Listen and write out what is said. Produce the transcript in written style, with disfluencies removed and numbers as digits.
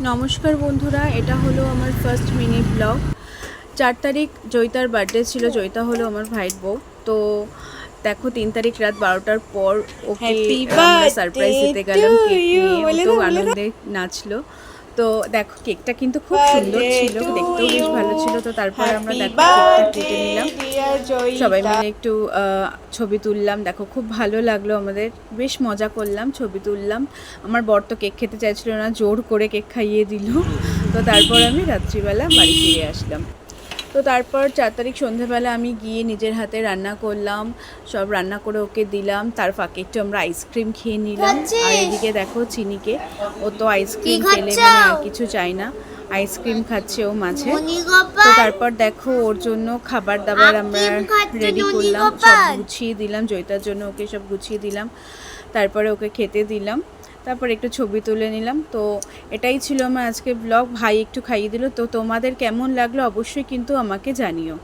নমস্কার বন্ধুরা, এটা হলো আমার ফার্স্ট মিনি ব্লগ। 4 তারিখ জয়িতার বার্থডে ছিল। জয়িতা হলো আমার ভাইয়ের বউ। তো দেখো 3 তারিখ রাত 12টার পর ওকে আমরা সারপ্রাইজ দিতে গেলাম কেক নিয়ে। ও তো আনন্দে নাচলো। তো দেখো কেকটা কিন্তু খুব সুন্দর ছিল, দেখতেও বেশ ভালো ছিল। তো তারপরে আমরা দেখো কেকটা কেটে নিলাম, সবাই মিলে একটু ছবি তুললাম। দেখো খুব ভালো লাগলো আমাদের, বেশ মজা করলাম, ছবি তুললাম। আমার বর তো কেক খেতে চাইছিল না, জোর করে কেক খাইয়ে দিল। তো তারপর আমি রাত্রিবেলা বাড়ি ফিরে আসলাম। তো তারপর 4 তারিখ সন্ধ্যেবেলা আমি গিয়ে নিজের হাতে রান্না করলাম, সব রান্না করে ওকে দিলাম। তার ফাঁকে একটু আমরা আইসক্রিম খেয়ে নিলাম। আর এদিকে দেখো চিনিকে, ও তো আইসক্রিম পেলে মানে আর কিছু চাই না, আইসক্রিম খাচ্ছে ও মাঝে। তো তারপর দেখো ওর জন্য খাবার দাবার আমরা রেডি করলাম, সব গুছিয়ে দিলাম জয়িতার জন্য, ওকে সব গুছিয়ে দিলাম। তারপরে ওকে খেতে দিলাম, তারপর একটু ছবি তুলে নিলাম। তো এটাই ছিল আমার আজকে ব্লগ। ভাই একটু খাইয়ে দিল। তো তোমাদের কেমন লাগলো অবশ্যই কিন্তু আমাকে জানিও।